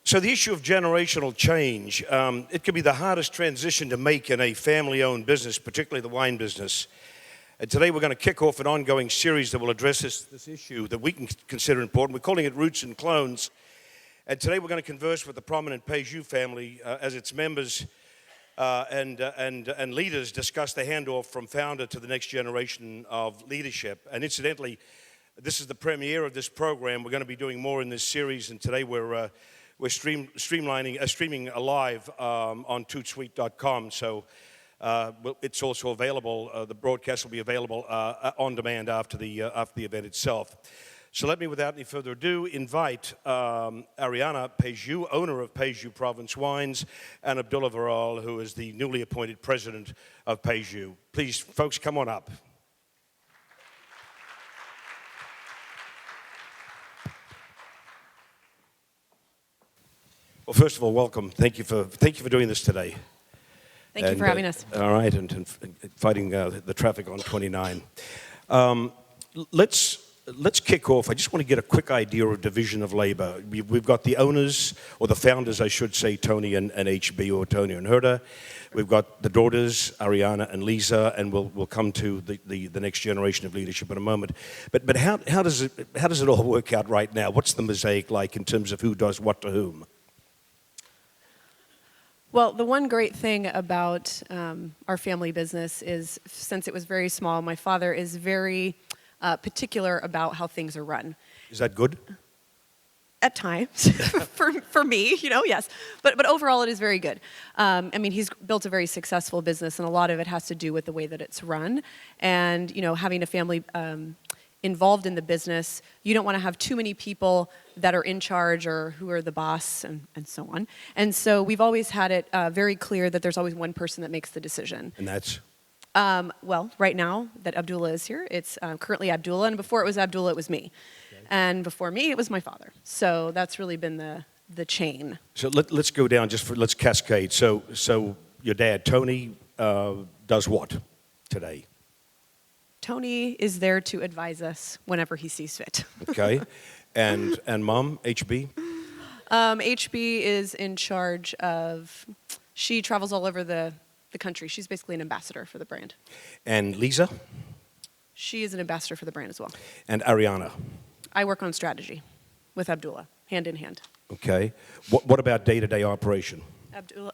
So the issue of generational change, it can be the hardest transition to make in a family-owned business, particularly the wine business. And today we're going to kick off an ongoing series that will address this issue that we can consider important. We're calling it Roots and Clones. And today we're going to converse with the prominent Peju family as its members and leaders discuss the handoff from founder to the next generation of leadership. And incidentally, this is the premiere of this program. We're going to be doing more in this series, and today we're streaming live on ToutSuite.com. So it's also available. The broadcast will be available on demand after the event itself. So let me, without any further ado, invite Ariana Peju, owner of Peju Province Wines, and Abdullah Varal, who is the newly appointed president of Peju. Please, folks, come on up. Well, first of all, welcome. Thank you for doing this today. Thank you for having us. All right, and fighting the traffic on 29. Let's kick off. I just want to get a quick idea of division of labor. We've got the owners, or the founders, I should say, Tony and HB, or Tony and Herda. We've got the daughters, Ariana and Lisa, and we'll come to the next generation of leadership in a moment. But how does it all work out right now? What's the mosaic like in terms of who does what to whom? Well, the one great thing about our family business is, since it was very small, my father is very particular about how things are run. Is that good? At times, for me, yes. But overall, it is very good. I mean, he's built a very successful business, and a lot of it has to do with the way that it's run. And, having a family involved in the business, you don't want to have too many people that are in charge or who are the boss and so on. And so we've always had it very clear that there's always one person that makes the decision. And that's? Well, right now that Abdullah is here, it's currently Abdullah, and before it was Abdullah, it was me. Okay. And before me, it was my father. So that's really been the chain. So let's go down, let's cascade. So your dad, Tony, does what today? Tony is there to advise us whenever he sees fit. Okay. And Mom, HB? HB is in charge of, she travels all over the country. She's basically an ambassador for the brand. And Lisa? She is an ambassador for the brand as well. And Ariana? I work on strategy with Abdullah, hand in hand. Okay. What about day-to-day operation?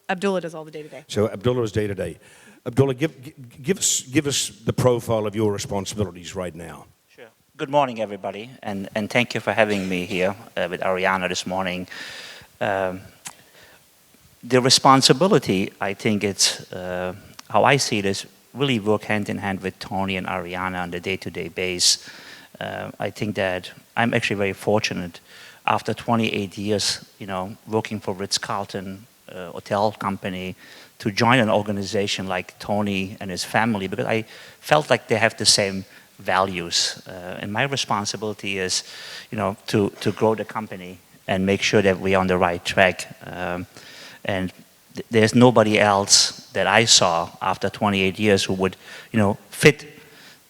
Abdullah does all the day-to-day. So Abdullah is day-to-day. Abdullah, give us the profile of your responsibilities right now. Sure. Good morning, everybody, and thank you for having me here with Ariana this morning. The responsibility, I think it's, how I see it, is really work hand in hand with Tony and Ariana on the day-to-day base. I think that I'm actually very fortunate after 28 years, working for Ritz-Carlton hotel company, to join an organization like Tony and his family, because I felt like they have the same values. And my responsibility is, to grow the company and make sure that we're on the right track. And there's nobody else that I saw after 28 years who would, fit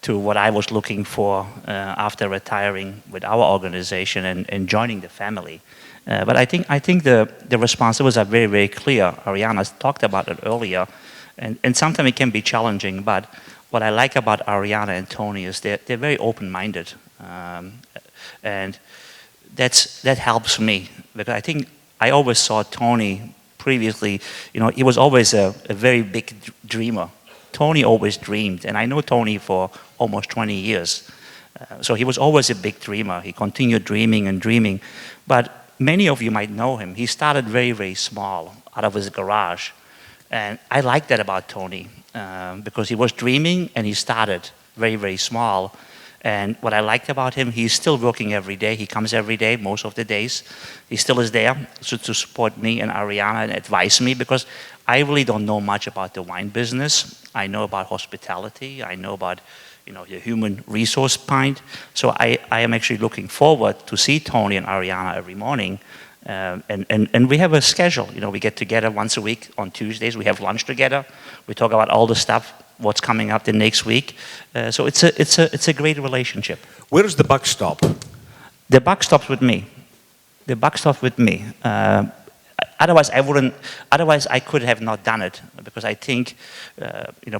to what I was looking for after retiring with our organization and joining the family. But I think the responsibilities are very, very clear. Ariana talked about it earlier, and sometimes it can be challenging, but what I like about Ariana and Tony is they're very open-minded, and that helps me, because I think I always saw Tony previously, he was always a very big dreamer. Tony always dreamed, and I know Tony for almost 20 years. So he was always a big dreamer. He continued dreaming and dreaming, but many of you might know him. He started very, very small, out of his garage. And I like that about Tony, because he was dreaming and he started very, very small. And what I liked about him, he's still working every day. He comes every day, most of the days. He still is there to support me and Ariana and advise me, because I really don't know much about the wine business. I know about hospitality. I know about the human resource point. So I am actually looking forward to see Tony and Ariana every morning. And we have a schedule. We get together once a week on Tuesdays. We have lunch together. We talk about all the stuff, what's coming up the next week. So it's a great relationship. Where does the buck stop? The buck stops with me. The buck stops with me. otherwise I wouldn't. Otherwise, I could have not done it because I think,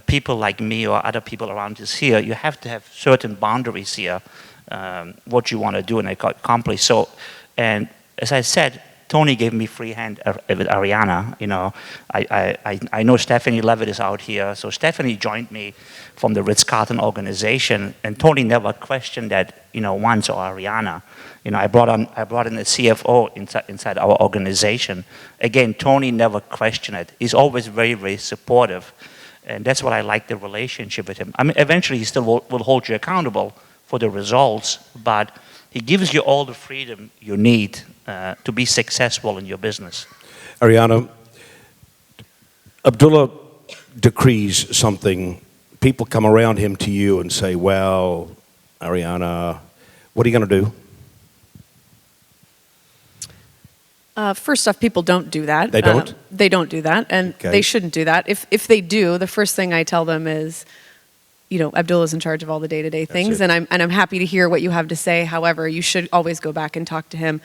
people like me or other people around us here, you have to have certain boundaries here, what you want to do and accomplish. So, and as I said, Tony gave me free hand with Ariana. I know Stephanie Levitt is out here, so Stephanie joined me from the Ritz-Carlton organization, and Tony never questioned that, once, or Ariana. I brought in a CFO inside our organization. Again, Tony never questioned it. He's always very, very supportive, and that's what I like the relationship with him. I mean, eventually he still will hold you accountable for the results, but he gives you all the freedom you need to be successful in your business. Ariana, Abdullah decrees something. People come around him to you and say, well, Ariana, what are you going to do? First off, people don't do that. They don't? They don't do that, and Okay. they shouldn't do that. If they do, the first thing I tell them is, Abdullah's in charge of all the day-to-day things, it. and I'm happy to hear what you have to say. However, you should always go back and talk to him.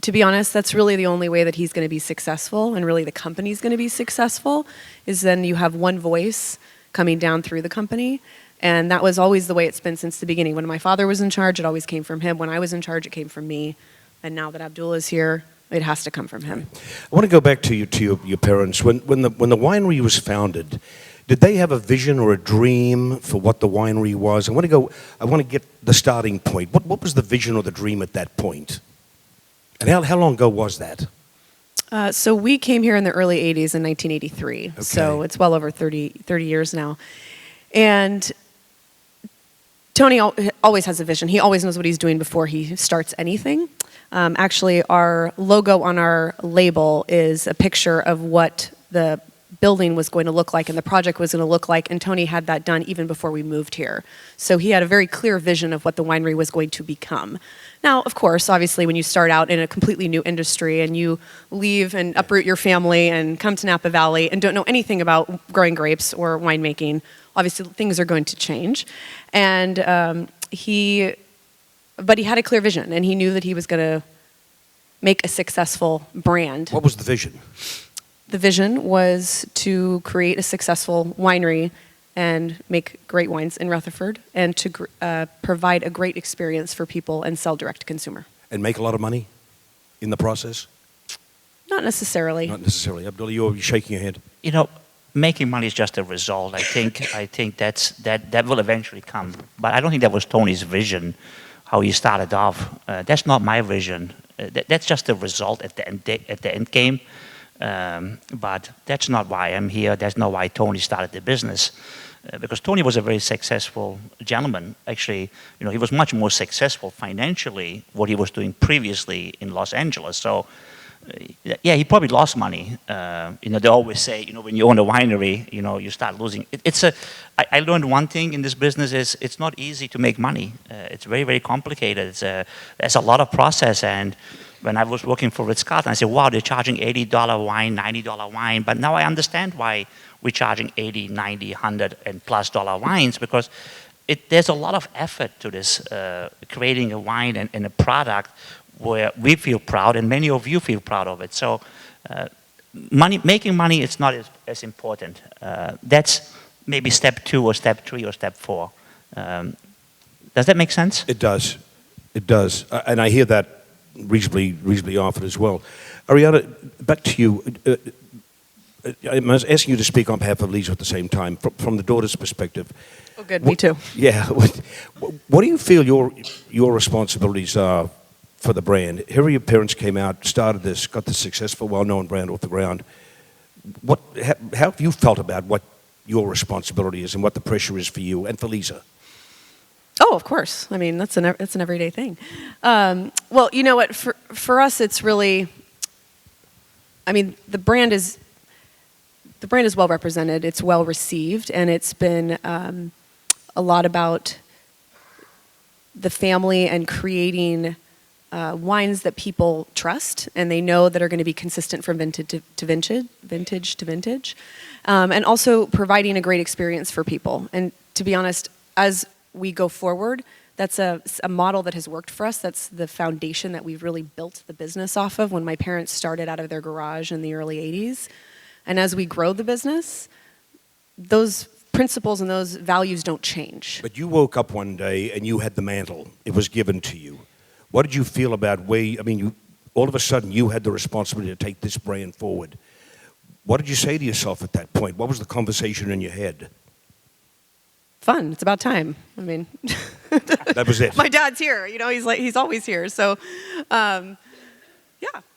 To be honest, that's really the only way that he's going to be successful, and really the company's going to be successful, is then you have one voice coming down through the company. And that was always the way it's been since the beginning. When my father was in charge, it always came from him. When I was in charge, it came from me. And now that Abdullah's here, it has to come from him. I want to go back to your parents. When the winery was founded, did they have a vision or a dream for what the winery was? I want to get the starting point. What was the vision or the dream at that point? And how long ago was that? So we came here in the early 80s in 1983. Okay. So it's well over 30 years now. And Tony always has a vision. He always knows what he's doing before he starts anything. Actually, our logo on our label is a picture of what the building was going to look like and the project was going to look like, and Tony had that done even before we moved here. So he had a very clear vision of what the winery was going to become. Now, of course, obviously, when you start out in a completely new industry and you leave and uproot your family and come to Napa Valley and don't know anything about growing grapes or winemaking, obviously things are going to change. And but he had a clear vision, and he knew that he was going to make a successful brand. What was the vision? The vision was to create a successful winery and make great wines in Rutherford, and to provide a great experience for people and sell direct to consumer. And make a lot of money in the process? Not necessarily. Not necessarily. Abdullah, you're shaking your head. Making money is just a result. I think that will eventually come. But I don't think that was Tony's vision, how he started off. That's not my vision. That's just a result at the end game. But that's not why I'm here. That's not why Tony started the business. Because Tony was a very successful gentleman. Actually, he was much more successful financially what he was doing previously in Los Angeles. So, yeah, he probably lost money. They always say, when you own a winery, you start losing. I learned one thing in this business is it's not easy to make money. It's very, very complicated. There's a lot of process. And when I was working for Ritz-Carlton, I said, wow, they're charging $80 wine, $90 wine. But now I understand why we're charging $80, $90, $100 and plus dollar wines, because there's a lot of effort to this, creating a wine and a product where we feel proud and many of you feel proud of it. So making money is not as important. That's maybe step 2 or step 3 or step 4. Does that make sense? It does. It does. And I hear that reasonably often as well. Ariana, back to you. I'm asking you to speak on behalf of Lisa at the same time, from the daughter's perspective. Oh, good. Me too. Yeah. What do you feel your responsibilities are for the brand? Here your parents came out, started this, got this successful, well-known brand off the ground. How have you felt about what your responsibility is and what the pressure is for you and for Lisa? Oh, of course. I mean, that's an everyday thing. Well, you know what? For us, it's really. I mean, the brand is well represented. It's well received, and it's been a lot about the family and creating wines that people trust and they know that are going to be consistent from vintage to vintage, and also providing a great experience for people. And to be honest, as we go forward, That's a model that has worked for us. That's the foundation that we've really built the business off of when my parents started out of their garage in the early 80s. And as we grow the business, those principles and those values don't change. But you woke up one day and you had the mantle. It was given to you. What did you feel about all of a sudden you had the responsibility to take this brand forward. What did you say to yourself at that point? What was the conversation in your head? Fun. It's about time. I mean, that was it. My dad's here. He's always here. So, yeah.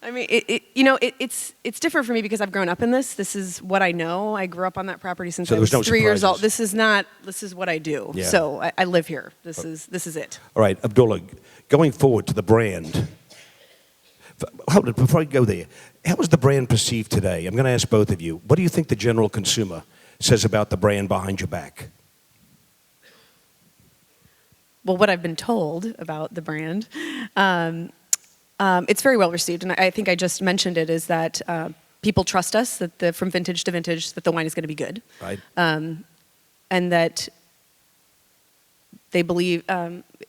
I mean, it's different for me because I've grown up in this. This is what I know. I grew up on that property since I was 3 years old. This is what I do. Yeah. So I live here. This is it. All right, Abdullah, going forward to the brand. Hold it, before I go there, how is the brand perceived today? I'm going to ask both of you. What do you think the general consumer says about the brand behind your back? Well, what I've been told about the brand, it's very well received, and I think I just mentioned it, is that people trust us, that from vintage to vintage, that the wine is going to be good. Right. And that they believe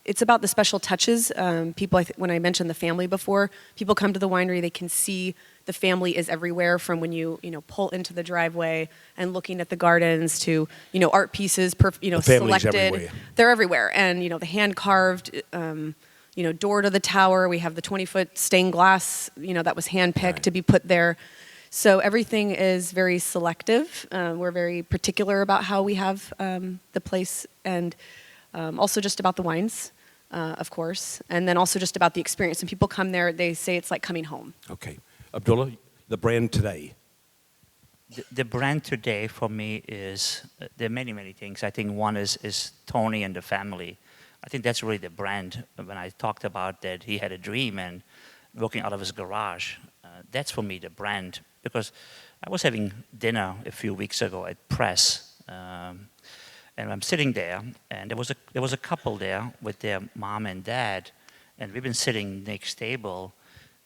it's about the special touches. People, when I mentioned the family before, people come to the winery, they can see the family is everywhere, from when you pull into the driveway and looking at the gardens to art pieces, selected. Everywhere. They're everywhere, and the hand carved. Door to the tower. We have the 20-foot stained glass. That was hand picked to be put there. So everything is very selective. We're very particular about how we have the place, and also just about the wines, of course, and then also just about the experience. When people come there, they say it's like coming home. Okay. Abdullah, the brand today. The brand today for me is, there are many, many things. I think one is Tony and the family. I think that's really the brand. When I talked about that he had a dream and working out of his garage, that's for me the brand. Because I was having dinner a few weeks ago at Press, and I'm sitting there, and there was a couple there with their mom and dad, and we've been sitting next table,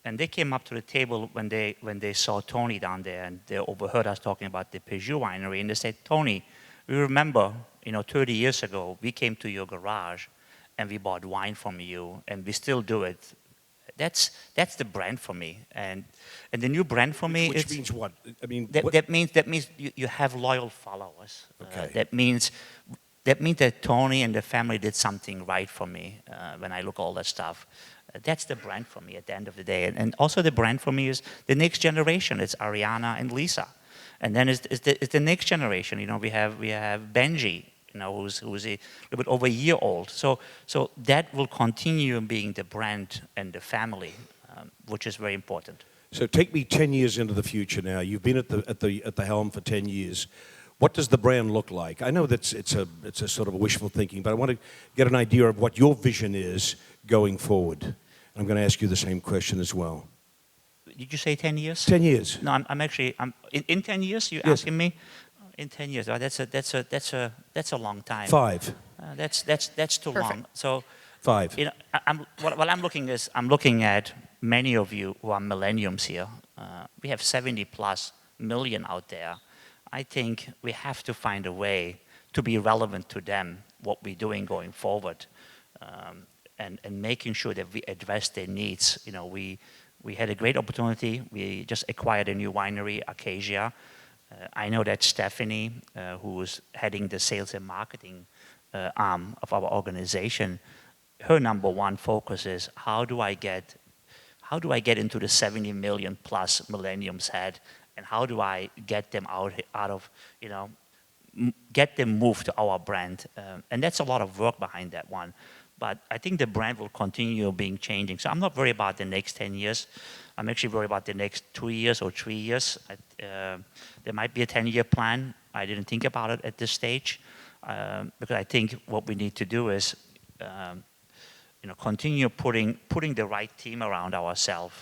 and they came up to the table when they saw Tony down there, and they overheard us talking about the Peju winery, and they said, "Tony, we remember, 30 years ago, we came to your garage, and we bought wine from you, and we still do it." That's the brand for me, and the new brand for me. Which means what? I mean, that means you have loyal followers. Okay. That means that Tony and the family did something right for me when I look at all that stuff. That's the brand for me at the end of the day, and also the brand for me is the next generation. It's Ariana and Lisa, and then it's the next generation. We have Benji. Who's a little bit over a year old. So that will continue being the brand and the family, which is very important. So take me 10 years into the future now. You've been at the helm for 10 years. What does the brand look like? I know that it's a sort of a wishful thinking, but I want to get an idea of what your vision is going forward. I'm going to ask you the same question as well. Did you say 10 years? 10 years. No, I'm actually in 10 years. You're Yes. asking me? In 10 years, that's a long time. 5. That's too long. So 5. What I'm looking at many of you who are millenniums here. We have 70+ million out there. I think we have to find a way to be relevant to them, what we're doing going forward, and making sure that we address their needs. We had a great opportunity. We just acquired a new winery, Acacia. I know that Stephanie, who is heading the sales and marketing arm of our organization, her number one focus is how do I get into the 70 million plus millenniums head, and how do I get them out of get them moved to our brand, and that's a lot of work behind that one. But I think the brand will continue being changing. So I'm not worried about the next 10 years. I'm actually worried about the next 2 years or 3 years. There might be a 10-year plan. I didn't think about it at this stage because I think what we need to do is continue putting the right team around ourselves,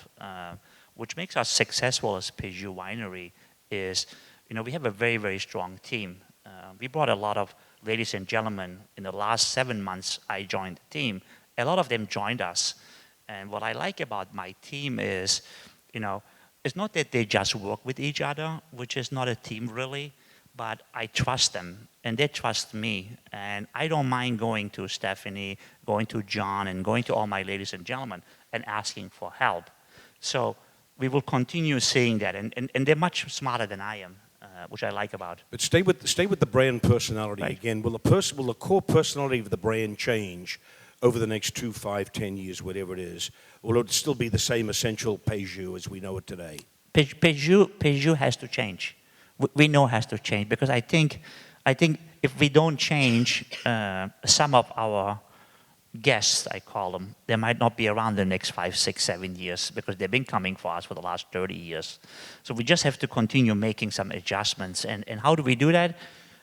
which makes us successful as Peju Winery. Is we have a very, very strong team. We brought a lot of ladies and gentlemen in the last 7 months. I joined the team. A lot of them joined us. And what I like about my team is, it's not that they just work with each other, which is not a team really, but I trust them, and they trust me. And I don't mind going to Stephanie, going to John, and going to all my ladies and gentlemen and asking for help. So we will continue seeing that, and they're much smarter than I am, which I like about. But stay with the brand personality Right. again. Will the core personality of the brand change over the next 2, 5, 10 years, whatever it is? Or will it still be the same essential Peju as we know it today? Peju has to change. We know it has to change, because I think if we don't change, some of our guests, I call them, they might not be around the next 5, 6, 7 years, because they've been coming for us for the last 30 years. So we just have to continue making some adjustments. And how do we do that?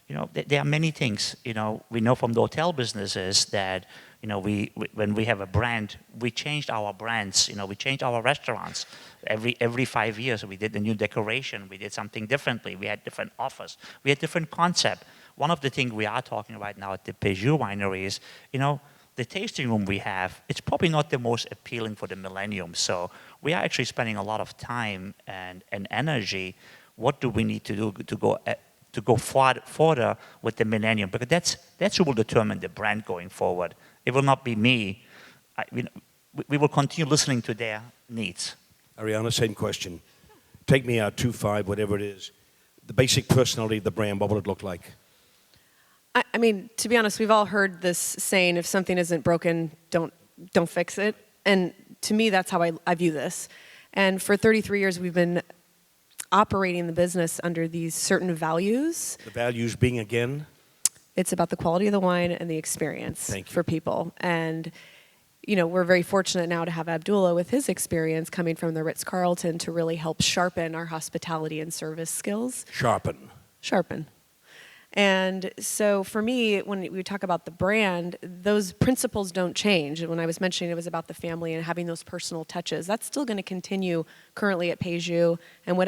You know, there are many things. You know, we know from the hotel businesses that, you know, when we have a brand, we changed our brands. You know, we changed our restaurants every 5 years. We did a new decoration. We did something differently. We had different offers. We had different concept. One of the things we are talking right now at the Peju Winery is, you know, the tasting room we have, it's probably not the most appealing for the millennium. So we are actually spending a lot of time and energy. What do we need to do to go further with the millennium? Because that's who will determine the brand going forward. It will not be me. We will continue listening to their needs. Ariana, same question. Take me out 2, 5, whatever it is. The basic personality of the brand, what will it look like? I mean, to be honest, we've all heard this saying, if something isn't broken, don't fix it. And to me, that's how I view this. And for 33 years, we've been operating the business under these certain values. The values being, again? It's about the quality of the wine and the experience for people. And, you know, we're very fortunate now to have Abdullah with his experience coming from the Ritz-Carlton to really help sharpen our hospitality and service skills. Sharpen. And so for me, when we talk about the brand, those principles don't change. And when I was mentioning it was about the family and having those personal touches, that's still going to continue currently at Peju and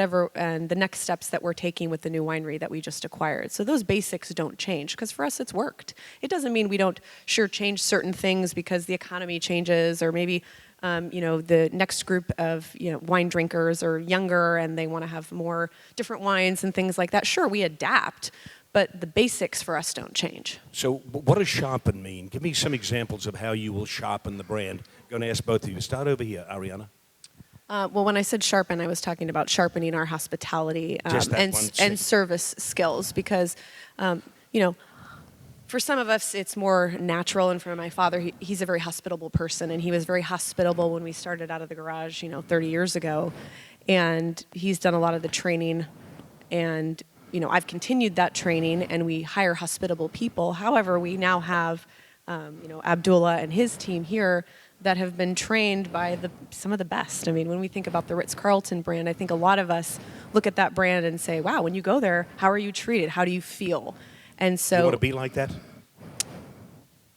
the next steps that we're taking with the new winery that we just acquired. So those basics don't change, because for us it's worked. It doesn't mean we don't change certain things because the economy changes, or maybe you know, the next group of, you know, wine drinkers are younger and they want to have more different wines and things like that. Sure, we adapt, but the basics for us don't change. So what does sharpen mean? Give me some examples of how you will sharpen the brand. I'm going to ask both of you. Start over here, Ariana. Well, when I said sharpen, I was talking about sharpening our hospitality and service skills, because, you know, for some of us, it's more natural. And for my father, he's a very hospitable person, and he was very hospitable when we started out of the garage, you know, 30 years ago. And he's done a lot of the training, and you know, I've continued that training, and we hire hospitable people. However, we now have, you know, Abdullah and his team here that have been trained by some of the best. I mean, when we think about the Ritz-Carlton brand, I think a lot of us look at that brand and say, wow, when you go there, how are you treated? How do you feel? And so... You want to be like that?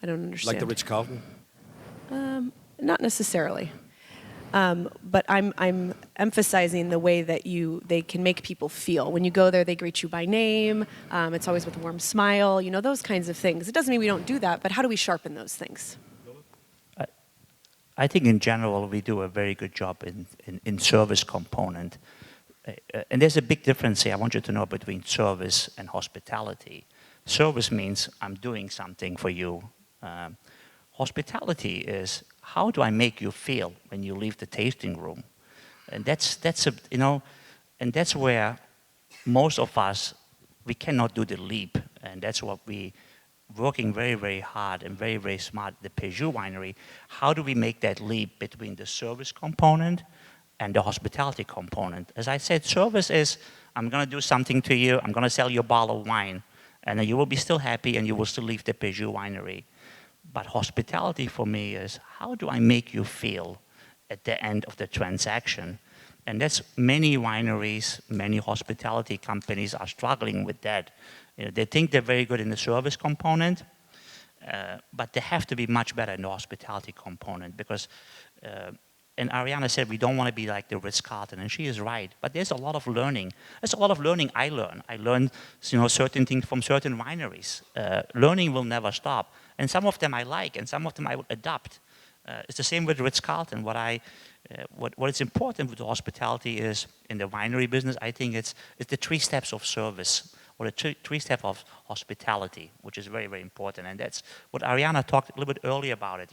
I don't understand. Like the Ritz-Carlton? Not necessarily. But I'm emphasizing the way that they can make people feel. When you go there, they greet you by name. It's always with a warm smile, you know, those kinds of things. It doesn't mean we don't do that, but how do we sharpen those things? I think in general, we do a very good job in service component. And there's a big difference here, I want you to know, between service and hospitality. Service means I'm doing something for you. Hospitality is, how do I make you feel when you leave the tasting room? And that's you know, and that's where most of us, we cannot do the leap. And that's what we working very, very hard and very, very smart at the Peju Winery. How do we make that leap between the service component and the hospitality component? As I said, service is, I'm going to do something to you, I'm going to sell you a bottle of wine, and you will be still happy and you will still leave the Peju Winery. But hospitality for me is, how do I make you feel at the end of the transaction? And that's many wineries, many hospitality companies are struggling with that. You know, they think they're very good in the service component, but they have to be much better in the hospitality component, because, and Ariana said we don't want to be like the Ritz-Carlton, and she is right. But there's a lot of learning. There's a lot of learning I learn. I learned, you know, certain things from certain wineries. Learning will never stop. And some of them I like, and some of them I will adopt. It's the same with Ritz-Carlton. What is important with the hospitality is, in the winery business, I think it's the 3 steps of service. or the three steps of hospitality, which is very, very important. And that's what Ariana talked a little bit earlier about it.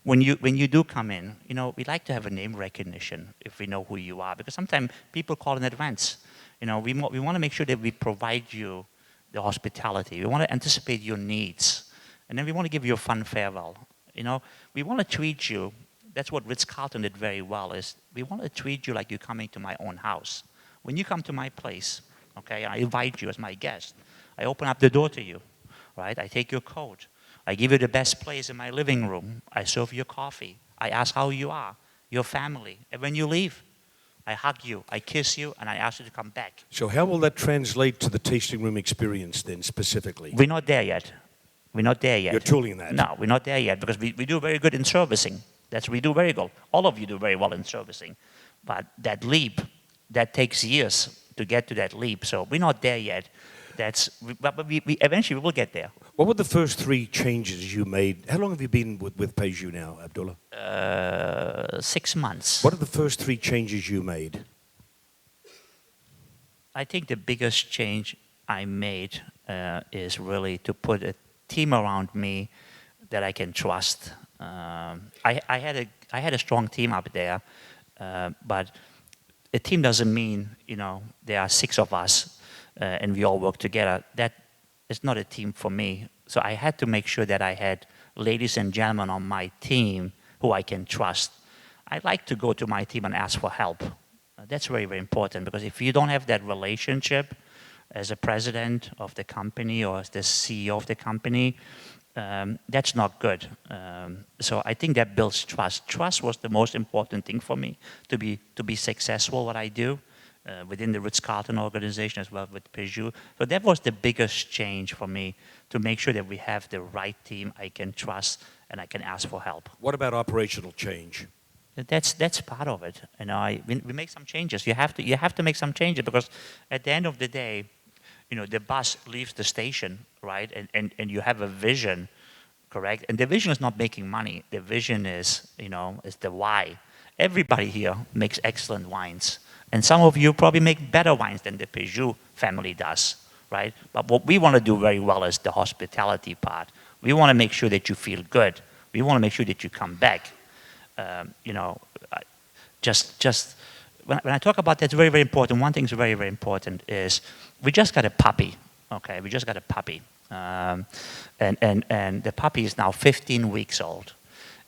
When you do come in, we like to have a name recognition if we know who you are, because sometimes people call in advance. We want to make sure that we provide you the hospitality. We want to anticipate your needs, and then we want to give you a fun farewell. We want to treat you. That's what Ritz-Carlton did very well. Is we want to treat you like you're coming to my own house. When you come to my place, okay, I invite you as my guest. I open up the door to you, right? I take your coat. I give you the best place in my living room. I serve you coffee. I ask how you are, your family, and when you leave, I hug you, I kiss you, and I ask you to come back. So how will that translate to the tasting room experience then specifically? We're not there yet. We're not there yet. You're tooling that? No, we're not there yet, because we do very good in servicing. We do very good. All of you do very well in servicing. But that leap, that takes years to get to that leap. So we're not there yet. But we eventually will get there. What were the first 3 changes you made? How long have you been with Peju now, Abdullah? 6 months. What are the first 3 changes you made? I think the biggest change I made is really to put a team around me that I can trust. I had a strong team up there, but a team doesn't mean there are 6 of us and we all work together. That is not a team for me. So I had to make sure that I had ladies and gentlemen on my team who I can trust. I like to go to my team and ask for help. That's very, very important, because if you don't have that relationship as a president of the company or as the CEO of the company, that's not good. So I think that builds trust. Trust was the most important thing for me to be successful what I do within the Ritz-Carlton organization as well with Peju. So that was the biggest change for me, to make sure that we have the right team I can trust and I can ask for help. What about operational change? That's part of it. We make some changes. You have to make some changes, because at the end of the day, the bus leaves the station, right? And you have a vision, correct? And the vision is not making money. The vision is the why. Everybody here makes excellent wines. And some of you probably make better wines than the Peju family does, right? But what we want to do very well is the hospitality part. We want to make sure that you feel good. We want to make sure that you come back. When I talk about that, it's very, very important. One thing is very, very important is we just got a puppy, okay? We just got a puppy. And the puppy is now 15 weeks old.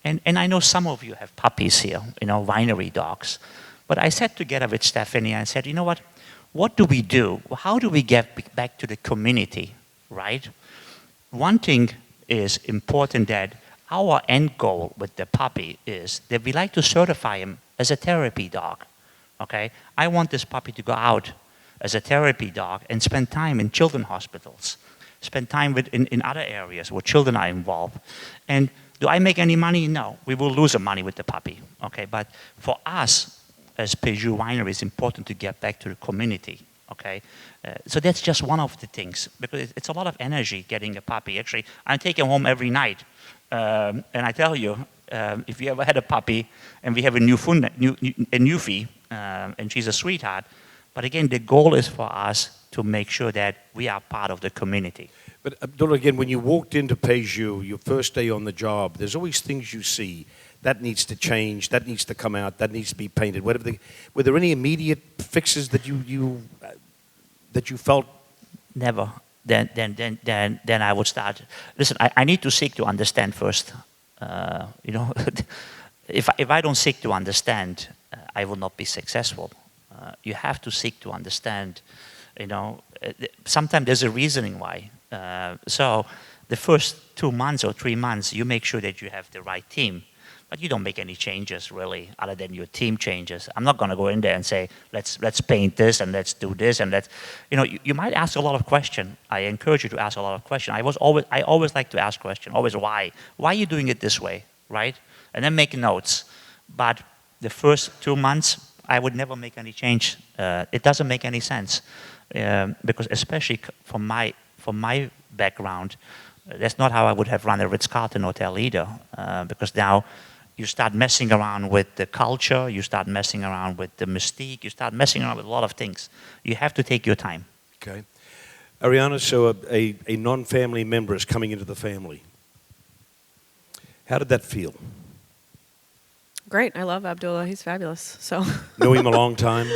And I know some of you have puppies here, winery dogs. But I sat together with Stephanie and said, what do we do? How do we get back to the community, right? One thing is important, that our end goal with the puppy is that we like to certify him as a therapy dog, okay? I want this puppy to go out as a therapy dog and spend time in children's hospitals, spend time in other areas where children are involved. And do I make any money? No, we will lose some money with the puppy, okay? But for us, as Peju Winery, it's important to get back to the community, okay? So that's just one of the things, because it's a lot of energy getting a puppy. Actually, I take him home every night, and I tell you, if you ever had a puppy, and we have a newfie, and she's a sweetheart, but again, the goal is for us to make sure that we are part of the community. But Abdullah, again, when you walked into Peju, your first day on the job, there's always things you see. That needs to change, that needs to come out, that needs to be painted. Were there any immediate fixes that you felt? Never. Then I would start. Listen, I need to seek to understand first. If I don't seek to understand, I will not be successful. You have to seek to understand. Sometimes there's a reasoning why. So the first 2 months or 3 months, you make sure that you have the right team. But you don't make any changes really, other than your team changes. I'm not going to go in there and say, let's paint this and let's do this and let's, you might ask a lot of questions. I encourage you to ask a lot of questions. I always like to ask questions. Always why? Why are you doing it this way, right? And then make notes. But the first 2 months, I would never make any change. It doesn't make any sense, because especially from my background, that's not how I would have run a Ritz-Carlton hotel either, because now you start messing around with the culture, you start messing around with the mystique, you start messing around with a lot of things. You have to take your time. Okay. Ariana, so a non-family member is coming into the family. How did that feel? Great. I love Abdullah. He's fabulous. So. Know him a long time?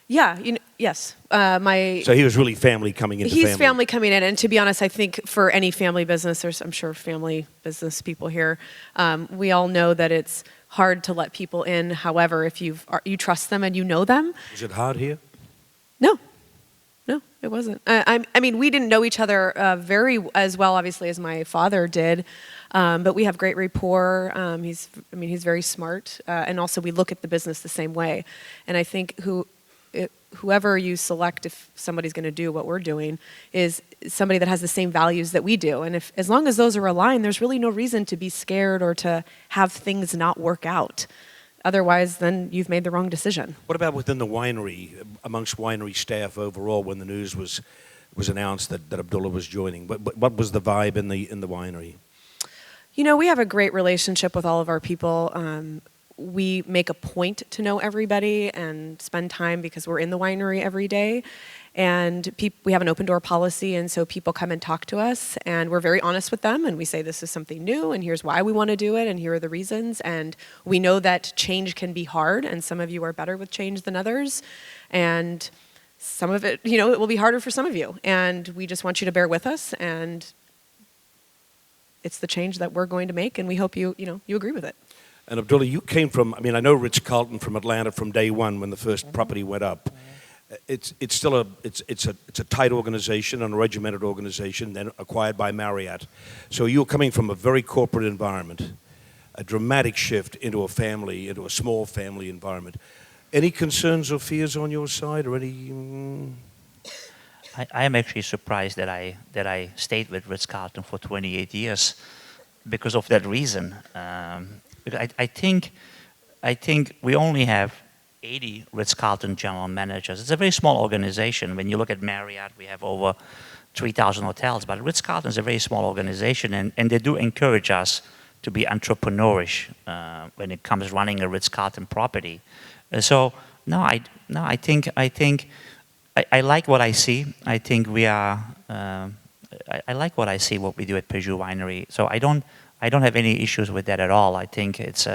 Yeah. Yes. So he was really family coming into He's family. family coming in, and to be honest, I think for any family business, there's, I'm sure, family business people here. We all know that it's hard to let people in. However, if you trust them and you know them. Was it hard here? No, it wasn't. I mean, we didn't know each other very as well, obviously, as my father did, but we have great rapport. He's very smart, and also we look at the business the same way. And I think whoever you select, if somebody's going to do what we're doing, is somebody that has the same values that we do. And as long as those are aligned, there's really no reason to be scared or to have things not work out. Otherwise, then you've made the wrong decision. What about within the winery, amongst winery staff overall, when the news was announced that Abdullah was joining? What was the vibe in the winery? You know, we have a great relationship with all of our people. We make a point to know everybody and spend time because we're in the winery every day. And we have an open door policy, and so people come and talk to us, and we're very honest with them, and we say this is something new, and here's why we want to do it, and here are the reasons. And we know that change can be hard, and some of you are better with change than others, and some of it, it will be harder for some of you. And we just want you to bear with us, and it's the change that we're going to make, and we hope you agree with it. And Abdullah, you came from, I know Ritz-Carlton from Atlanta from day one when the first property went up. It's still a tight organization and a regimented organization, then acquired by Marriott. So you're coming from a very corporate environment, a dramatic shift into a small family environment. Any concerns or fears on your side, or any? I am actually surprised that I stayed with Ritz-Carlton for 28 years because of that reason. Because I think we only have 80 Ritz-Carlton general managers. It's a very small organization. When you look at Marriott, we have over 3,000 hotels, but Ritz-Carlton is a very small organization, and they do encourage us to be entrepreneurish when it comes running a Ritz-Carlton property. So no, I think I like what I see. I think we are. I like what I see, what we do at Peju Winery. So I don't have any issues with that at all. I think it's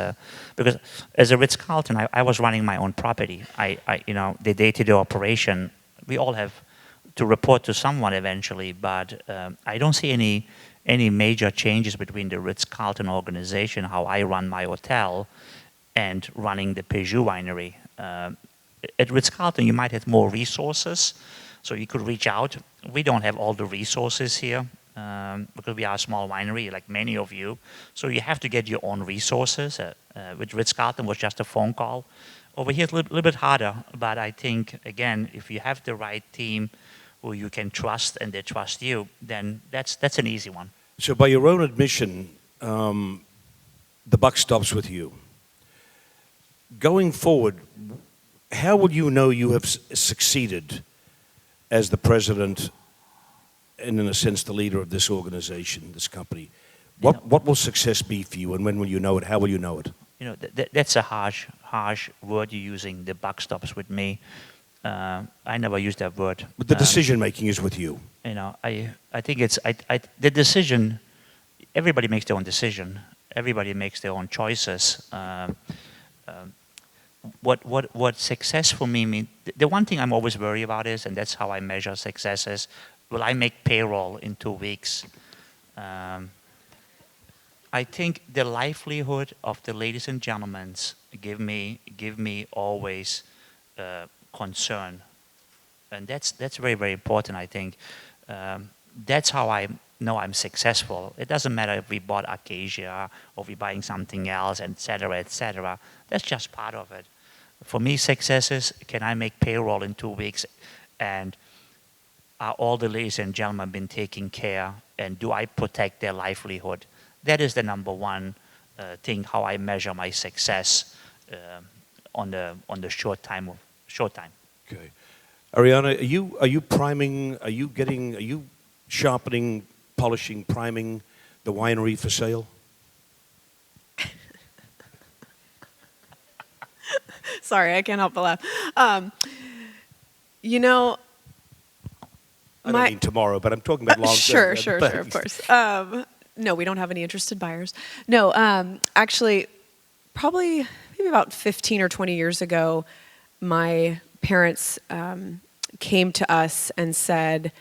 because as a Ritz-Carlton, I was running my own property. The day-to-day operation, we all have to report to someone eventually, but I don't see any major changes between the Ritz-Carlton organization, how I run my hotel, and running the Peju Winery. At Ritz-Carlton, you might have more resources, so you could reach out. We don't have all the resources here. Because we are a small winery, like many of you. So you have to get your own resources. With Ritz-Carlton was just a phone call. Over here, it's a little bit harder. But I think, again, if you have the right team who you can trust and they trust you, then that's an easy one. So by your own admission, the buck stops with you. Going forward, how will you know you have succeeded as the president and in a sense the leader of this organization, this company? What will success be for you, and when will you know it? How will you know it? That's a harsh word you're using. The buck stops with me. I never use that word. But the decision making is with you. I think it's the decision. Everybody makes their own decision. Everybody makes their own choices. What success for me means? The one thing I'm always worried about is, and that's how I measure success is, will I make payroll in 2 weeks? I think the livelihood of the ladies and gentlemen give me always concern, and that's very, very important. I think that's how I know I'm successful. It doesn't matter if we bought Acacia or we're buying something else, etc., etc. That's just part of it. For me, success is, can I make payroll in 2 weeks, and are all the ladies and gentlemen been taken care, and do I protect their livelihood? That is the number one thing, how I measure my success on the short time. Okay, Ariana, are you priming? Are you sharpening, polishing, priming the winery for sale? Sorry, I can't help but laugh. I don't mean tomorrow, but I'm talking about long term. Sure, of course. No, we don't have any interested buyers. No, actually, probably maybe about 15 or 20 years ago, my parents came to us and said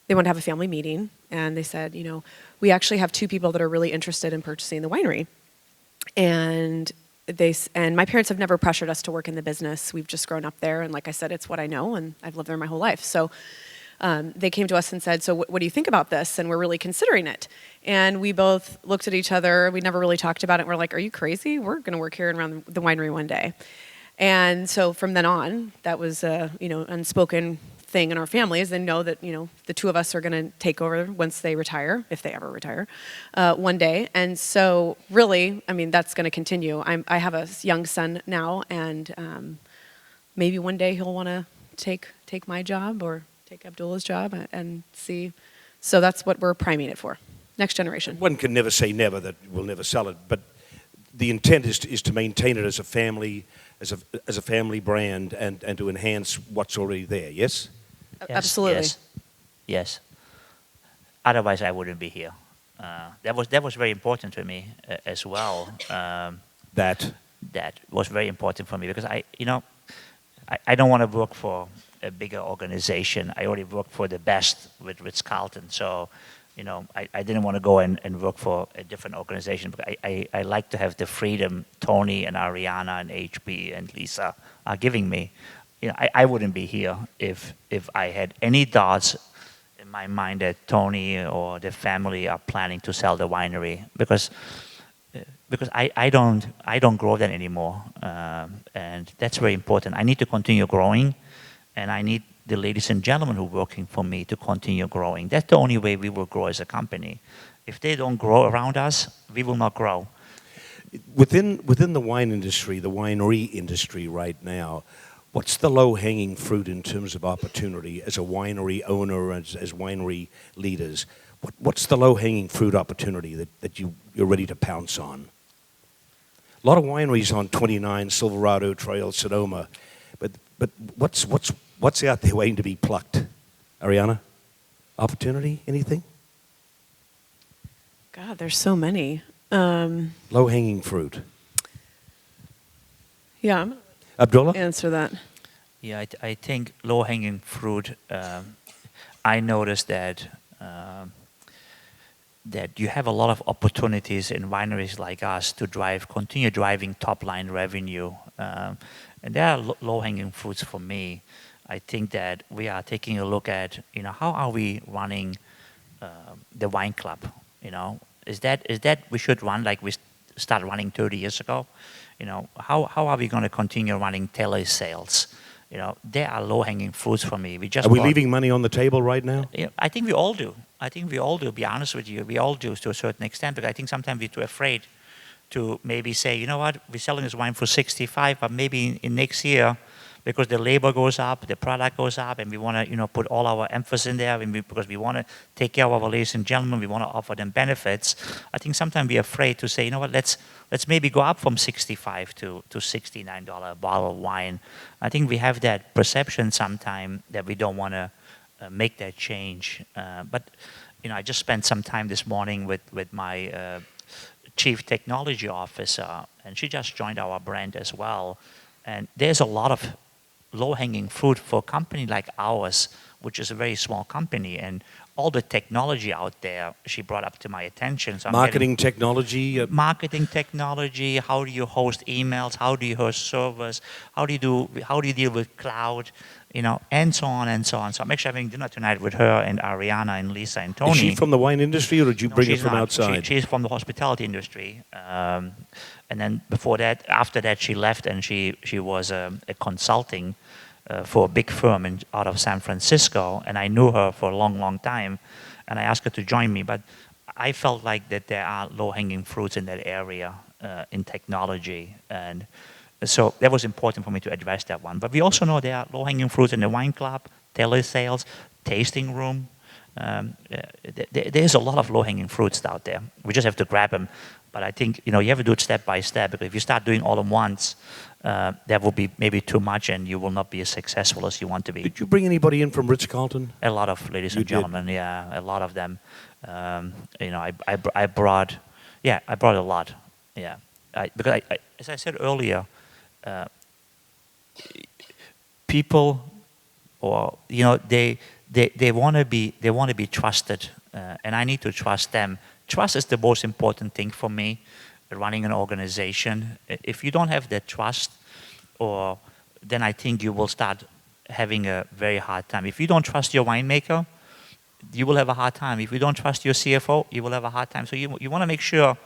they want to have a family meeting. And they said, we actually have two people that are really interested in purchasing the winery. And my parents have never pressured us to work in the business. We've just grown up there. And like I said, it's what I know. And I've lived there my whole life. So they came to us and said, so what do you think about this? And we're really considering it. And we both looked at each other. We never really talked about it. We're like, are you crazy? We're going to work here and run the winery one day. And so from then on, that was a unspoken thing in our family, is they know that the two of us are going to take over once they retire, if they ever retire, one day. And so really, that's going to continue. I have a young son now, and maybe one day he'll want to take my job or take Abdullah's job and see. So that's what we're priming it for. Next generation. One can never say never that we'll never sell it, but the intent is to maintain it as a family, as a family brand, and to enhance what's already there. Yes. Yes, Absolutely. Yes. Otherwise, I wouldn't be here. That was very important to me as well. That was very important for me because I don't want to work for a bigger organization. I already worked for the best with Ritz-Carlton, so I didn't want to go and work for a different organization. But I like to have the freedom Tony and Ariana and HB and Lisa are giving me. I wouldn't be here if I had any doubts in my mind that Tony or the family are planning to sell the winery because I don't grow that anymore, and that's very important. I need to continue growing, and I need the ladies and gentlemen who are working for me to continue growing. That's the only way we will grow as a company. If they don't grow around us, we will not grow. Within the wine industry, the winery industry right now, what's the low-hanging fruit in terms of opportunity as a winery owner, as winery leaders? What's the low-hanging fruit opportunity that you're ready to pounce on? A lot of wineries on 29, Silverado Trail, Sonoma, but what's out there waiting to be plucked? Ariana, opportunity, anything? God, there's so many. Low-hanging fruit. Yeah, I'm Abdullah? answer that. Yeah, I think low-hanging fruit. I noticed that you have a lot of opportunities in wineries like us to continue driving top-line revenue, and there are low-hanging fruits for me. I think that we are taking a look at how are we running the wine club. Is that we should run like we started running 30 years ago? How are we going to continue running tele sales? There are low-hanging fruits for me. Are we leaving money on the table right now? I think we all do. To be honest with you. We all do to a certain extent, but I think sometimes we're too afraid to maybe say, you know what, we're selling this wine for 65, but maybe in next year, because the labor goes up, the product goes up, and we want to, put all our emphasis in there, because we want to take care of our ladies and gentlemen, we want to offer them benefits. I think sometimes we're afraid to say, you know what, let's maybe go up from $65 to $69 a bottle of wine. I think we have that perception sometimes that we don't want to make that change. But I just spent some time this morning with my chief technology officer, and she just joined our brand as well. And there's a lot of low-hanging fruit for a company like ours, which is a very small company, and all the technology out there she brought up to my attention. So marketing technology? Marketing technology, how do you host emails, how do you host servers, how do you deal with cloud, and so on and so on. So I'm actually having dinner tonight with her and Ariana and Lisa and Tony. Is she from the wine industry, or did you bring her from outside? She's from the hospitality industry. And then after that, she left, and she was a consulting for a big firm out of San Francisco, and I knew her for a long, long time, and I asked her to join me. But I felt like that there are low-hanging fruits in that area in technology, and so that was important for me to address that one. But we also know there are low-hanging fruits in the wine club, telesales, tasting room. there's a lot of low-hanging fruits out there. We just have to grab them. But I think you have to do it step by step, because if you start doing all at once, that will be maybe too much, and you will not be as successful as you want to be. Did you bring anybody in from Ritz-Carlton? A lot of ladies and gentlemen, yeah, a lot of them. I brought a lot, yeah. Because as I said earlier, people, or they want to be trusted, and I need to trust them. Trust is the most important thing for me, running an organization. If you don't have that trust, then I think you will start having a very hard time. If you don't trust your winemaker, you will have a hard time. If you don't trust your CFO, you will have a hard time. So you want to make sure,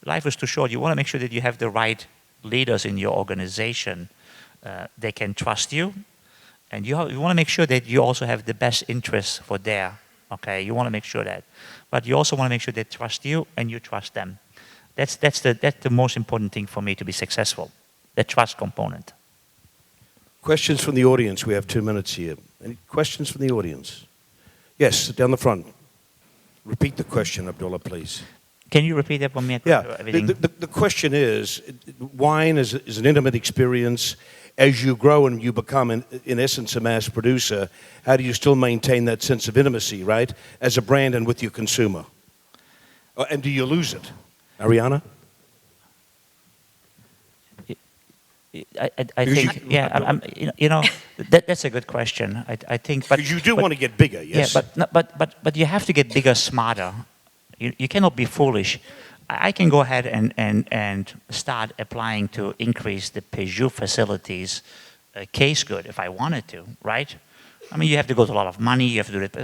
life is too short, you want to make sure that you have the right leaders in your organization. They can trust you, and you want to make sure that you also have the best interests for okay? You want to make sure that. But you also want to make sure they trust you and you trust them. That's the most important thing for me to be successful, the trust component. Questions from the audience. We have 2 minutes here. Any questions from the audience? Yes, down the front. Repeat the question, Abdullah, please. Can you repeat that for me? Yeah. The question is, wine is an intimate experience. As you grow and you become, in essence, a mass producer, how do you still maintain that sense of intimacy, right, as a brand and with your consumer? And do you lose it? Ariana? I think, yeah, that's a good question. I think, but you do want to get bigger, yes. Yeah, but you have to get bigger, smarter. You cannot be foolish. I can go ahead and start applying to increase the Peju facilities case good if I wanted to, right? I mean, you have to go to a lot of money. You have to do it,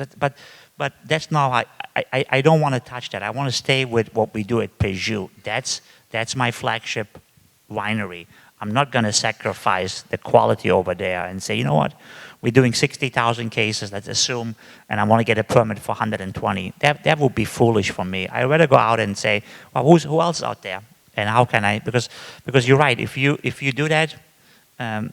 but that's not. I don't want to touch that. I want to stay with what we do at Peju. That's my flagship winery. I'm not going to sacrifice the quality over there and say, you know what, we're doing 60,000 cases, let's assume, and I want to get a permit for 120. That would be foolish for me. I'd rather go out and say, well, who else out there? And how can I, because you're right, if you do that,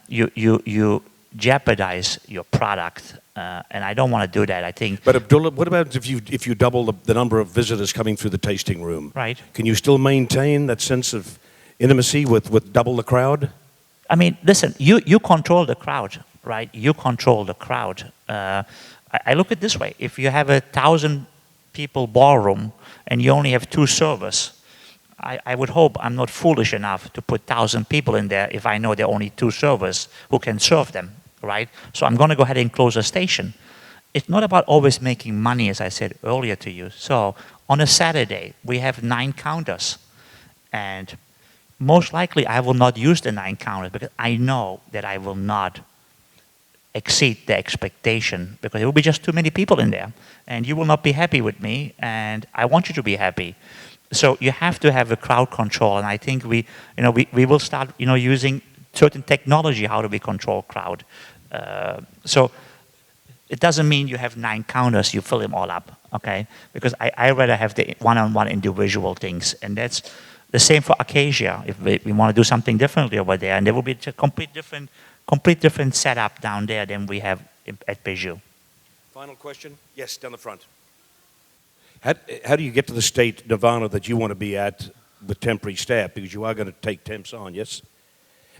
you jeopardize your product, and I don't want to do that, I think. But Abdullah, what about if you double the number of visitors coming through the tasting room? Right. Can you still maintain that sense of intimacy with double the crowd? I mean, listen, you control the crowd, right? You control the crowd. I look at it this way. If you have 1,000 people ballroom and you only have 2 servers, I would hope I'm not foolish enough to put 1,000 people in there if I know there are only 2 servers who can serve them, right? So I'm going to go ahead and close a station. It's not about always making money, as I said earlier to you. So on a Saturday, we have 9 counters, and most likely I will not use the 9 counters because I know that I will not exceed the expectation, because there will be just too many people in there and you will not be happy with me, and I want you to be happy. So you have to have a crowd control, and I think we will start using certain technology how do we control crowd. So it doesn't mean you have 9 counters, you fill them all up, okay? Because I rather have the one-on-one individual things, and that's the same for Acacia. If we want to do something differently over there, and there will be a complete different setup down there than we have at Peju. Final question? Yes, down the front. How do you get to the state, Nirvana, that you want to be at with temporary staff? Because you are going to take temps on, yes?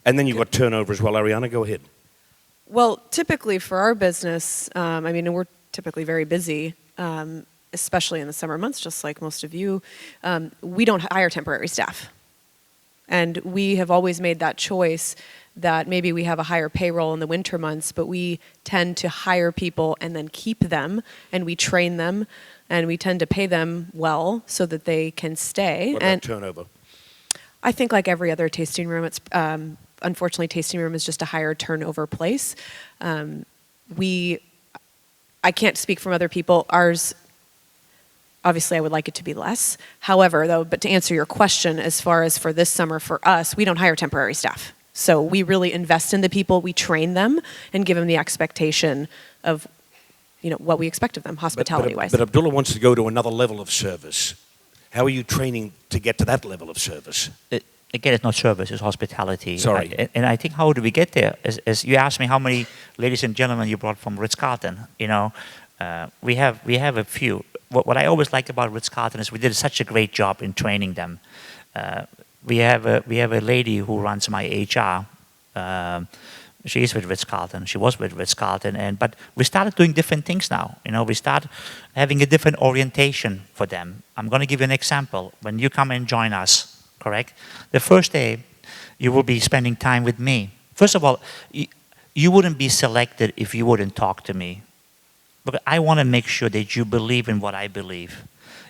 And then you've got turnover as well. Ariana, go ahead. Well, typically for our business, we're typically very busy, especially in the summer months, just like most of you. We don't hire temporary staff. And we have always made that choice that maybe we have a higher payroll in the winter months, but we tend to hire people and then keep them, and we train them, and we tend to pay them well so that they can stay. What about turnover? I think like every other tasting room, it's unfortunately tasting room is just a higher turnover place. I can't speak from other people. Ours, obviously I would like it to be less. However, though, but to answer your question, as far as for this summer for us, we don't hire temporary staff. So we really invest in the people, we train them, and give them the expectation of what we expect of them, hospitality-wise. But Abdullah wants to go to another level of service. How are you training to get to that level of service? Again, it's not service, it's hospitality. Sorry. And I think how do we get there? As you asked me how many ladies and gentlemen you brought from Ritz-Carlton, We have a few. What I always like about Ritz-Carlton is we did such a great job in training them. We have a lady who runs my HR. She is with Ritz-Carlton. She was with Ritz-Carlton, but we started doing different things now. We start having a different orientation for them. I'm going to give you an example. When you come and join us, correct? The first day, you will be spending time with me. First of all, you wouldn't be selected if you wouldn't talk to me. But I want to make sure that you believe in what I believe.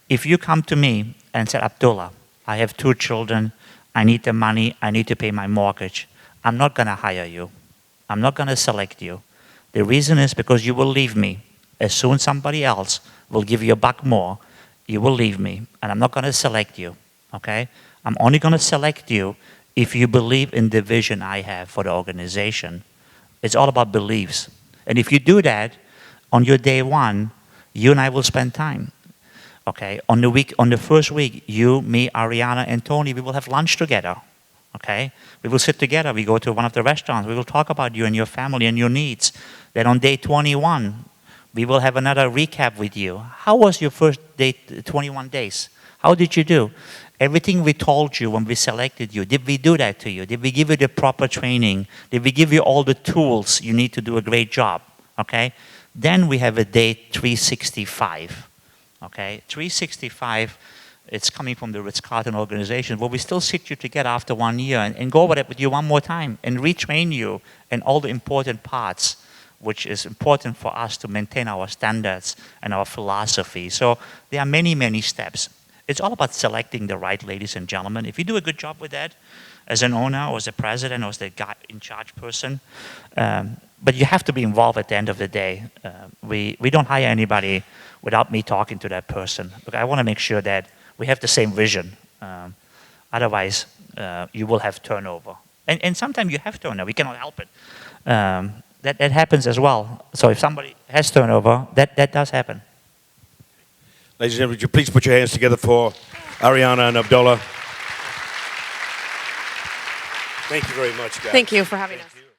If you come to me and say, Abdullah, I have 2 children, I need the money, I need to pay my mortgage, I'm not going to hire you. I'm not going to select you. The reason is because you will leave me. As soon as somebody else will give you $1 more, you will leave me, and I'm not going to select you, okay? I'm only going to select you if you believe in the vision I have for the organization. It's all about beliefs. And if you do that, on your day 1, you and I will spend time. Okay, on the first week, you, me, Ariana, and Tony, we will have lunch together. Okay, we will sit together. We go to one of the restaurants. We will talk about you and your family and your needs. Then on day 21, we will have another recap with you. How was your first day, 21 days? How did you do? Everything we told you when we selected you, did we do that to you? Did we give you the proper training? Did we give you all the tools you need to do a great job? Okay, then we have a day 365. Okay, 365, it's coming from the Ritz-Carlton organization, where we still sit you together after 1 year and go over that with you one more time and retrain you in all the important parts, which is important for us to maintain our standards and our philosophy. So there are many, many steps. It's all about selecting the right ladies and gentlemen. If you do a good job with that, as an owner or as a president or as the guy in charge person, but you have to be involved at the end of the day. We don't hire anybody without me talking to that person. But I want to make sure that we have the same vision. Otherwise, you will have turnover. And sometimes you have turnover. We cannot help it. That happens as well. So if somebody has turnover, that does happen. Ladies and gentlemen, would you please put your hands together for Ariana and Abdullah? Thank you very much, guys. Thank you for having us. Thank you.